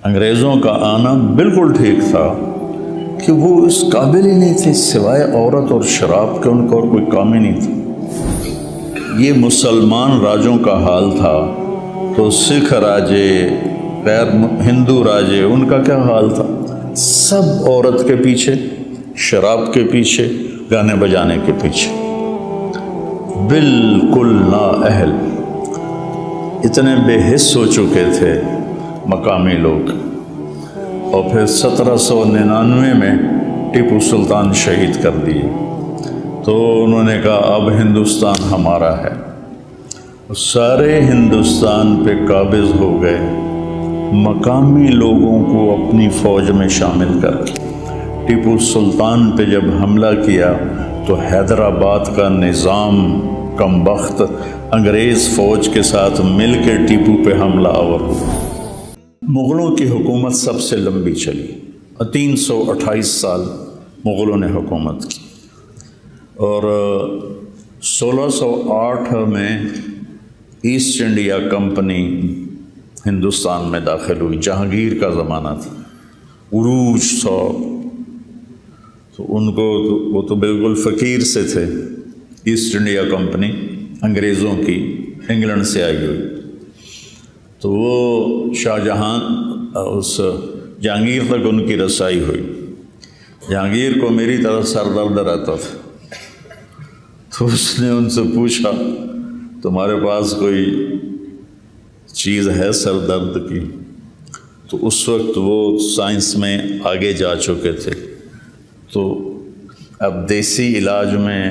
انگریزوں کا آنا بالکل ٹھیک تھا کہ وہ اس قابل ہی نہیں تھے، سوائے عورت اور شراب کے ان کو اور کوئی کام ہی نہیں تھا۔ یہ مسلمان راجوں کا حال تھا تو سکھ راجے، غیر ہندو راجے، ان کا کیا حال تھا؟ سب عورت کے پیچھے، شراب کے پیچھے، گانے بجانے کے پیچھے، بالکل نااہل، اتنے بے حس ہو چکے تھے مقامی لوگ۔ اور پھر 1799 میں ٹیپو سلطان شہید کر دیے تو انہوں نے کہا اب ہندوستان ہمارا ہے، سارے ہندوستان پہ قابض ہو گئے، مقامی لوگوں کو اپنی فوج میں شامل کر کے۔ ٹیپو سلطان پہ جب حملہ کیا تو حیدرآباد کا نظام کم بخت انگریز فوج کے ساتھ مل کے ٹیپو پہ حملہ آور ہوا۔ مغلوں کی حکومت سب سے لمبی چلی، 328 سال مغلوں نے حکومت کی، اور 1608 میں ایسٹ انڈیا کمپنی ہندوستان میں داخل ہوئی۔ جہانگیر کا زمانہ تھا، عروج تھا، تو ان کو وہ تو بالکل فقیر سے تھے۔ ایسٹ انڈیا کمپنی انگریزوں کی انگلینڈ سے آئی ہوئی، تو وہ شاہ جہاں اس جہانگیر تک ان کی رسائی ہوئی۔ جہانگیر کو میری طرف سر درد رہتا تھا، تو اس نے ان سے پوچھا تمہارے پاس کوئی چیز ہے سر درد کی؟ تو اس وقت وہ سائنس میں آگے جا چکے تھے، تو اب دیسی علاج میں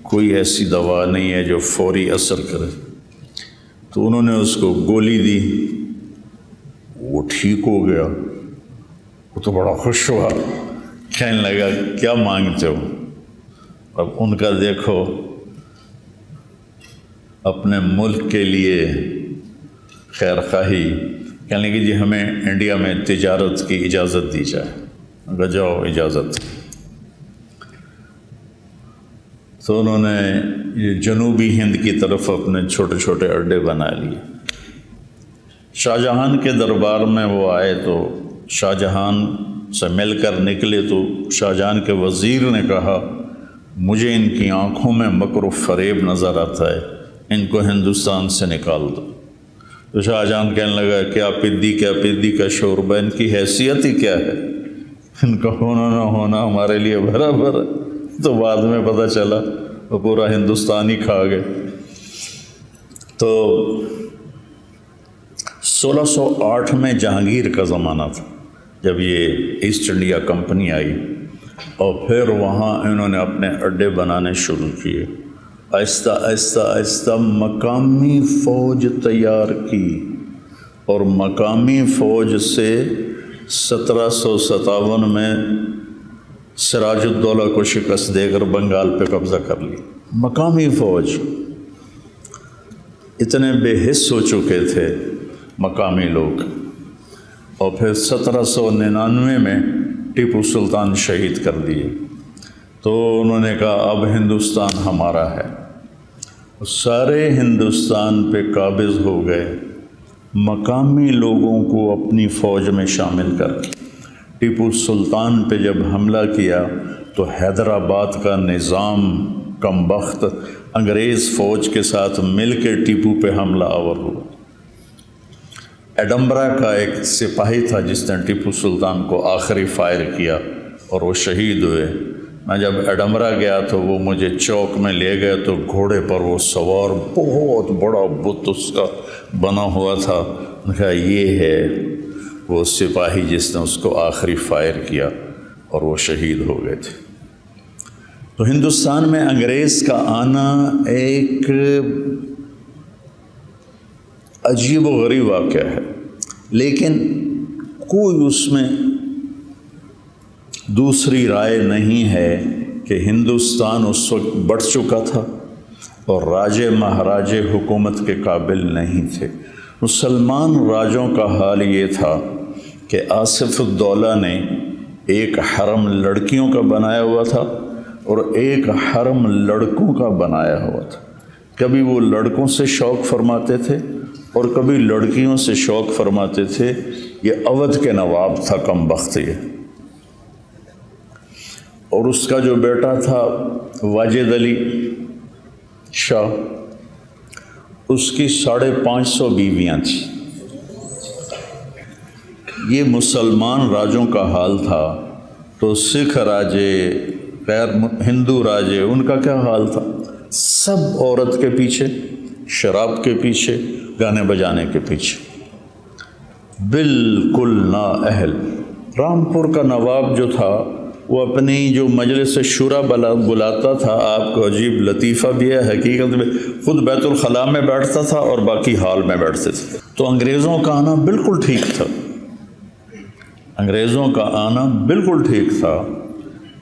کوئی ایسی دوا نہیں ہے جو فوری اثر کرے، تو انہوں نے اس کو گولی دی، وہ ٹھیک ہو گیا۔ وہ تو بڑا خوش ہوا، کہنے لگا کیا مانگتے ہو؟ اب ان کا دیکھو، اپنے ملک کے لیے خیر خواہی، کہنے لگے جی ہمیں انڈیا میں تجارت کی اجازت دی جائے۔ اگر جاؤ اجازت، تو انہوں نے یہ جنوبی ہند کی طرف اپنے چھوٹے چھوٹے اڈے بنا لیے۔ شاہ جہان کے دربار میں وہ آئے تو شاہ جہان سے مل کر نکلے تو شاہ جہان کے وزیر نے کہا مجھے ان کی آنکھوں میں مکر و فریب نظر آتا ہے، ان کو ہندوستان سے نکال دو۔ تو شاہ جہان کہنے لگا کیا پدی کا شوربہ، ان کی حیثیت ہی کیا ہے، ان کا ہونا نہ ہونا ہمارے لیے برابر ہے۔ تو بعد میں پتہ چلا وہ پورا ہندوستان ہی کھا گئے۔ تو 1608 میں جہانگیر کا زمانہ تھا جب یہ ایسٹ انڈیا کمپنی آئی، اور پھر وہاں انہوں نے اپنے اڈے بنانے شروع کیے۔ آہستہ آہستہ آہستہ مقامی فوج تیار کی، اور مقامی فوج سے 1757 میں سراج الدولہ کو شکست دے کر بنگال پہ قبضہ کر لی۔ مقامی فوج اتنے بے حس ہو چکے تھے مقامی لوگ، اور پھر 1799 میں ٹیپو سلطان شہید کر دیے تو انہوں نے کہا اب ہندوستان ہمارا ہے، سارے ہندوستان پہ قابض ہو گئے، مقامی لوگوں کو اپنی فوج میں شامل کر کے۔ ٹیپو سلطان پہ جب حملہ کیا تو حیدرآباد کا نظام کم بخت انگریز فوج کے ساتھ مل کے ٹیپو پہ حملہ آور ہوا۔ ایڈمبرا کا ایک سپاہی تھا جس نے ٹیپو سلطان کو آخری فائر کیا اور وہ شہید ہوئے۔ میں جب ایڈمبرا گیا تو وہ مجھے چوک میں لے گئے تو گھوڑے پر وہ سوار بہت بڑا بت اس کا بنا ہوا تھا۔ میں نے کہا یہ ہے وہ سپاہی جس نے اس کو آخری فائر کیا اور وہ شہید ہو گئے تھے۔ تو ہندوستان میں انگریز کا آنا ایک عجیب و غریب واقعہ ہے، لیکن کوئی اس میں دوسری رائے نہیں ہے کہ ہندوستان اس وقت بڑھ چکا تھا اور راجے مہاراجے حکومت کے قابل نہیں تھے۔ مسلمان راجوں کا حال یہ تھا کہ آصف الدولہ نے ایک حرم لڑکیوں کا بنایا ہوا تھا اور ایک حرم لڑکوں کا بنایا ہوا تھا۔ کبھی وہ لڑکوں سے شوق فرماتے تھے اور کبھی لڑکیوں سے شوق فرماتے تھے، یہ اودھ کے نواب تھا کم بخت یہ، اور اس کا جو بیٹا تھا واجد علی شاہ، اس کی 550 بیویاں تھیں۔ یہ مسلمان راجوں کا حال تھا، تو سکھ راجے، غیر ہندو راجے، ان کا کیا حال تھا؟ سب عورت کے پیچھے، شراب کے پیچھے، گانے بجانے کے پیچھے، بالکل نااہل۔ رامپور کا نواب جو تھا وہ اپنی جو مجلس شورا بلاتا تھا، آپ کو عجیب لطیفہ بھی ہے، حقیقت میں خود بیت الخلاء میں بیٹھتا تھا اور باقی ہال میں بیٹھتے تھے۔ تو انگریزوں کا آنا بالکل ٹھیک تھا، انگریزوں کا آنا بالکل ٹھیک تھا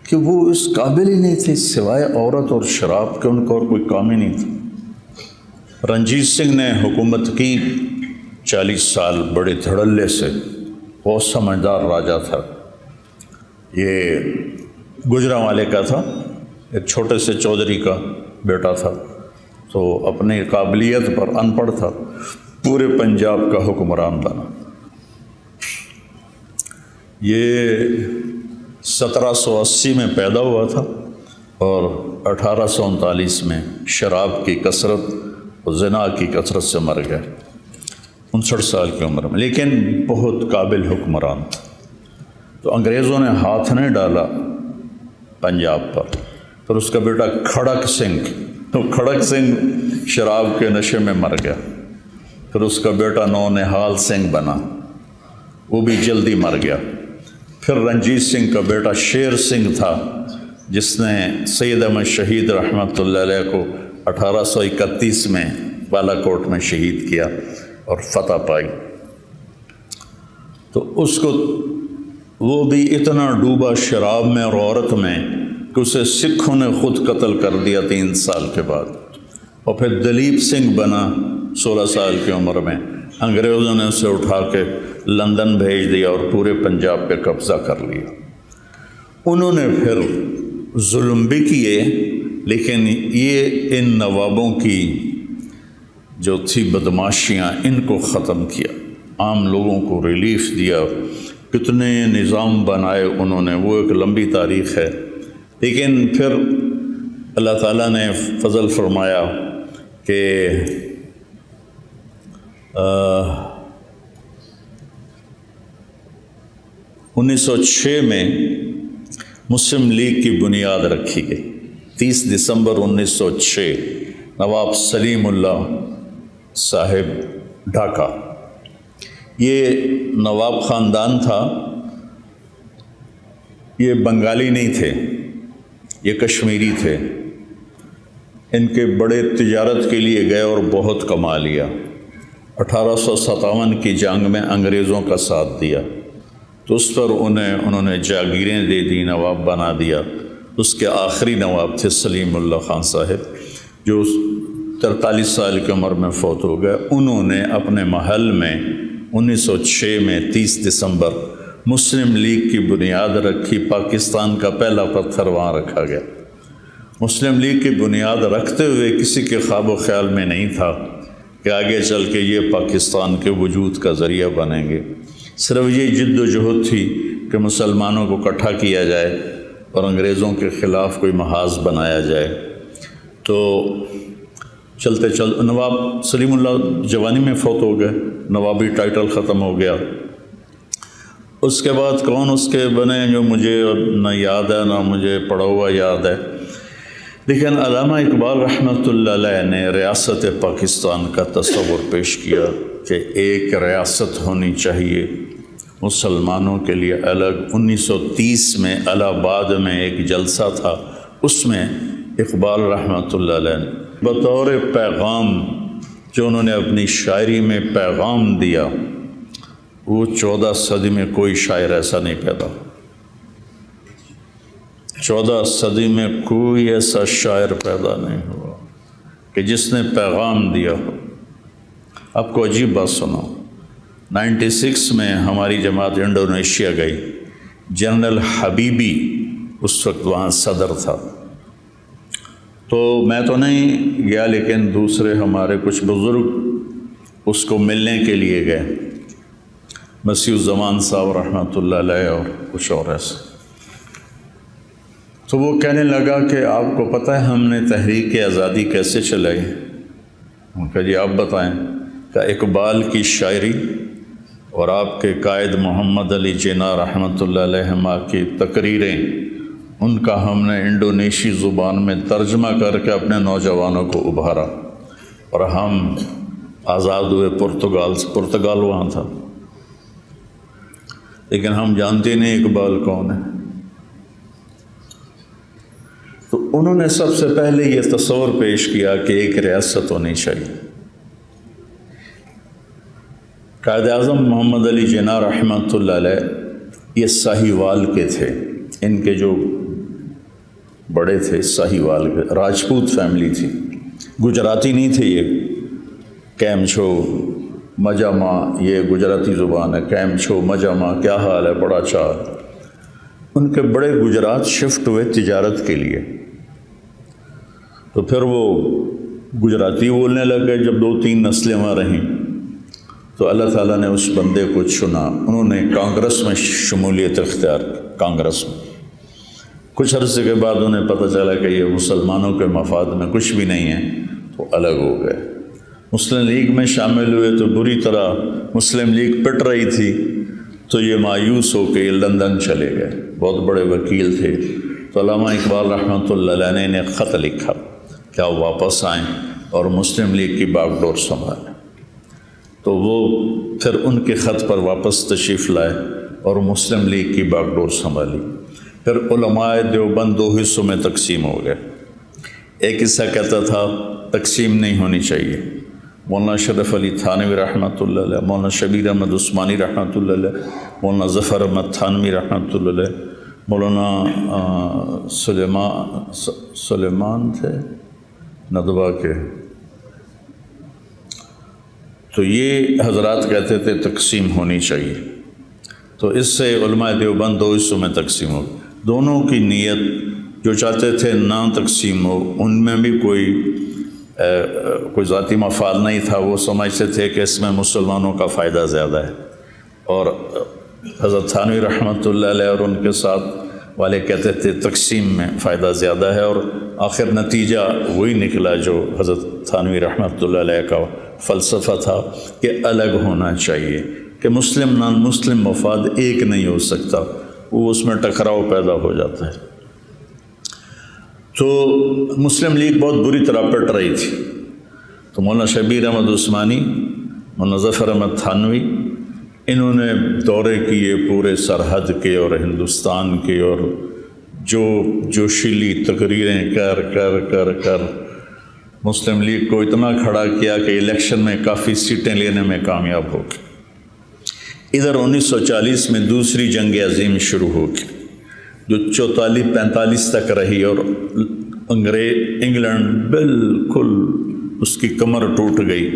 کہ وہ اس قابل ہی نہیں تھے، سوائے عورت اور شراب کے ان کو اور کوئی کام ہی نہیں تھا۔ رنجیت سنگھ نے حکومت کی 40 سال بڑے دھڑلے سے، بہت سمجھدار راجا تھا۔ یہ گجرانوالے کا تھا، ایک چھوٹے سے چودھری کا بیٹا تھا، تو اپنی قابلیت پر ان پڑھ تھا، پورے پنجاب کا حکمران بنا۔ یہ 1780 میں پیدا ہوا تھا اور 1839 میں شراب کی کثرت اور زنا کی کثرت سے مر گیا، 59 سال کی عمر میں، لیکن بہت قابل حکمران تھا۔ تو انگریزوں نے ہاتھ نہیں ڈالا پنجاب پر۔ پھر اس کا بیٹا کھڑک سنگھ، تو کھڑک سنگھ شراب کے نشے میں مر گیا۔ پھر اس کا بیٹا نونہال سنگھ بنا، وہ بھی جلدی مر گیا۔ پھر رنجیت سنگھ کا بیٹا شیر سنگھ تھا، جس نے سید احمد شہید رحمۃ اللہ علیہ کو 1831 میں بالا کوٹ میں شہید کیا اور فتح پائی۔ تو اس کو وہ بھی اتنا ڈوبا شراب میں اور عورت میں کہ اسے سکھوں نے خود قتل کر دیا 3 سال کے بعد۔ اور پھر دلیپ سنگھ بنا 16 سال کی عمر میں، انگریزوں نے اسے اٹھا کے لندن بھیج دیا اور پورے پنجاب پہ قبضہ کر لیا۔ انہوں نے پھر ظلم بھی کیے، لیکن یہ ان نوابوں کی جو تھی بدماشیاں، ان کو ختم کیا، عام لوگوں کو ریلیف دیا، کتنے نظام بنائے انہوں نے، وہ ایک لمبی تاریخ ہے۔ لیکن پھر اللہ تعالیٰ نے فضل فرمایا کہ 1906 میں مسلم لیگ کی بنیاد رکھی گئی۔ 30 دسمبر 1906 نواب سلیم اللہ صاحب ڈھاکہ، یہ نواب خاندان تھا، یہ بنگالی نہیں تھے، یہ کشمیری تھے۔ ان کے بڑے تجارت کے لیے گئے اور بہت کما لیا۔ 1857 کی جنگ میں انگریزوں کا ساتھ دیا، تو اس پر انہوں نے جاگیریں دے دی، نواب بنا دیا۔ اس کے آخری نواب تھے سلیم اللہ خان صاحب، جو 43 سال کی عمر میں فوت ہو گئے۔ انہوں نے اپنے محل میں 1906 میں 30 دسمبر مسلم لیگ کی بنیاد رکھی۔ پاکستان کا پہلا پتھر وہاں رکھا گیا۔ مسلم لیگ کی بنیاد رکھتے ہوئے کسی کے خواب و خیال میں نہیں تھا کہ آگے چل کے یہ پاکستان کے وجود کا ذریعہ بنیں گے۔ صرف یہ جد و جہد تھی کہ مسلمانوں کو اکٹھا کیا جائے اور انگریزوں کے خلاف کوئی محاذ بنایا جائے۔ تو چلتے نواب سلیم اللہ جوانی میں فوت ہو گئے، نوابی ٹائٹل ختم ہو گیا۔ اس کے بعد کون اس کے بنے جو مجھے نہ یاد ہے، نہ مجھے پڑھا ہوا یاد ہے، لیکن علامہ اقبال رحمۃ اللہ علیہ نے ریاست پاکستان کا تصور پیش کیا کہ ایک ریاست ہونی چاہیے مسلمانوں کے لیے الگ۔ 1930 میں الہ آباد میں ایک جلسہ تھا، اس میں اقبال رحمۃ اللہ علیہ نے بطور پیغام جو انہوں نے اپنی شاعری میں پیغام دیا، وہ 14 صدی میں کوئی شاعر ایسا نہیں پیدا، 14 صدی میں کوئی ایسا شاعر پیدا نہیں ہوا کہ جس نے پیغام دیا ہو۔ آپ کو عجیب بات سناؤں، 96 میں ہماری جماعت انڈونیشیا گئی، جنرل حبیبی اس وقت وہاں صدر تھا، تو میں تو نہیں گیا لیکن دوسرے ہمارے کچھ بزرگ اس کو ملنے کے لیے گئے، مسیح الزمان صاحب رحمۃ اللہ علیہ اور کچھ اور ایسے۔ تو وہ کہنے لگا کہ آپ کو پتہ ہے ہم نے تحریک آزادی کیسے چلائی؟ ان کا جی آپ بتائیں۔ کہ اقبال کی شاعری اور آپ کے قائد محمد علی جناح رحمۃ اللہ علیہ کی تقریریں، ان کا ہم نے انڈونیشی زبان میں ترجمہ کر کے اپنے نوجوانوں کو ابھارا، اور ہم آزاد ہوئے پرتگال وہاں تھا، لیکن ہم جانتے نہیں اقبال کون ہے۔ تو انہوں نے سب سے پہلے یہ تصور پیش کیا کہ ایک ریاست ہونی چاہیے۔ قائد اعظم محمد علی جناح رحمۃ اللہ علیہ یہ ساہیوال کے تھے، ان کے جو بڑے تھے ساہیوال کے، راجپوت فیملی تھی، گجراتی نہیں تھے یہ۔ کیم چھو مجامہ، یہ گجراتی زبان ہے، کیم چھو مجامہ، کیا حال ہے، بڑا چال۔ ان کے بڑے گجرات شفٹ ہوئے تجارت کے لیے، تو پھر وہ گجراتی بولنے لگ گئے۔ جب 2-3 نسلیں وہاں رہیں تو اللہ تعالیٰ نے اس بندے کو چنا، انہوں نے کانگریس میں شمولیت اختیار کی۔ کانگریس میں کچھ عرصے کے بعد انہیں پتہ چلا کہ یہ مسلمانوں کے مفاد میں کچھ بھی نہیں ہے، تو الگ ہو گئے۔ مسلم لیگ میں شامل ہوئے تو بری طرح مسلم لیگ پٹ رہی تھی، تو یہ مایوس ہو کے لندن چلے گئے، بہت بڑے وکیل تھے۔ تو علامہ اقبال رحمۃ اللہ علیہ نے خط لکھا کہ آپ واپس آئیں اور مسلم لیگ کی باغ ڈور سنبھالیں۔ تو وہ پھر ان کے خط پر واپس تشریف لائے اور مسلم لیگ کی باغ ڈور سنبھالی۔ پھر علماء دیوبند 2 حصوں میں تقسیم ہو گئے۔ ایک حصہ کہتا تھا تقسیم نہیں ہونی چاہیے، مولانا شرف علی تھانوی رحمۃ اللہ علیہ، مولانا شبیر احمد عثمانی رحمۃ اللہ علیہ، مولانا ظفر احمد تھانوی رحمۃ اللہ علیہ، مولانا سلیمان تھے ندوہ کے، تو یہ حضرات کہتے تھے تقسیم ہونی چاہیے۔ تو اس سے علماء دیوبند 2 حصوں میں تقسیم ہو۔ دونوں کی نیت جو چاہتے تھے نہ تقسیم ہو، ان میں بھی کوئی ذاتی مفاد نہیں تھا، وہ سمجھتے تھے کہ اس میں مسلمانوں کا فائدہ زیادہ ہے، اور حضرت تھانوی رحمۃ اللہ علیہ اور ان کے ساتھ والے کہتے تھے تقسیم میں فائدہ زیادہ ہے، اور آخر نتیجہ وہی نکلا جو حضرت تھانوی رحمۃ اللہ علیہ کا فلسفہ تھا کہ الگ ہونا چاہیے، کہ مسلم نان مسلم مفاد ایک نہیں ہو سکتا، وہ اس میں ٹکراؤ پیدا ہو جاتا ہے۔ تو مسلم لیگ بہت بری طرح پٹ رہی تھی، تو مولانا شبیر احمد عثمانی، مولانا ظفر احمد تھانوی، انہوں نے دورے کیے پورے سرحد کے اور ہندوستان کے، اور جو جوشیلی تقریریں کر کر کر کر مسلم لیگ کو اتنا کھڑا کیا کہ الیکشن میں کافی سیٹیں لینے میں کامیاب ہو گئی۔ ادھر 1940 میں دوسری جنگ عظیم شروع ہو گئی، جو 44-45 تک رہی، اور انگلینڈ بالکل اس کی کمر ٹوٹ گئی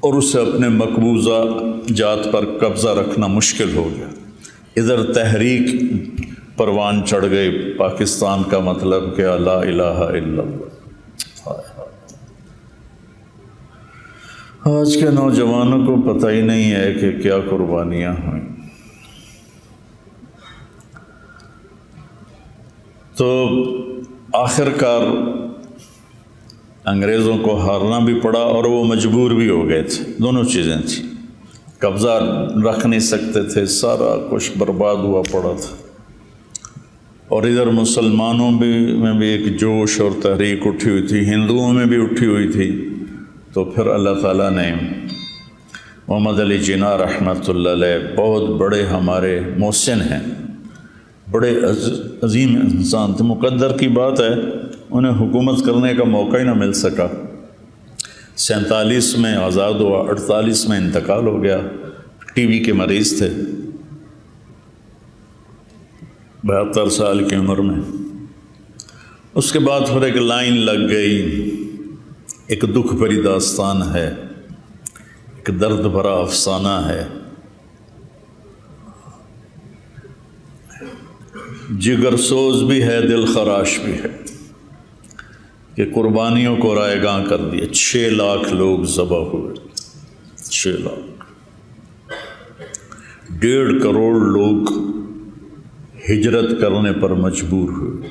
اور اسے اپنے مقبوضہ جات پر قبضہ رکھنا مشکل ہو گیا۔ ادھر تحریک پروان چڑھ گئی، پاکستان کا مطلب کیا، لا الہ الا اللہ۔ آج کے نوجوانوں کو پتہ ہی نہیں ہے کہ کیا قربانیاں ہوئیں۔ تو آخر کار انگریزوں کو ہارنا بھی پڑا اور وہ مجبور بھی ہو گئے تھے، دونوں چیزیں تھیں، قبضہ رکھ نہیں سکتے تھے، سارا کچھ برباد ہوا پڑا تھا، اور ادھر مسلمانوں میں بھی ایک جوش اور تحریک اٹھی ہوئی تھی، ہندوؤں میں بھی اٹھی ہوئی تھی۔ تو پھر اللہ تعالیٰ نے محمد علی جناح رحمۃ اللہ علیہ، بہت بڑے ہمارے محسن ہیں، بڑے عظیم انسان تھے، مقدر کی بات ہے انہیں حکومت کرنے کا موقع ہی نہ مل سکا۔ 47 میں آزاد ہوا، 48 میں انتقال ہو گیا، ٹی بی کے مریض تھے 72 سال کی عمر میں۔ اس کے بعد پھر ایک لائن لگ گئی، ایک دکھ بھری داستان ہے، ایک درد بھرا افسانہ ہے، جگر سوز بھی ہے، دل خراش بھی ہے، کہ قربانیوں کو رائے گاں کر دیا، 6 لاکھ لوگ ذبح ہوئے، 6 لاکھ، 1.5 کروڑ لوگ ہجرت کرنے پر مجبور ہوئے،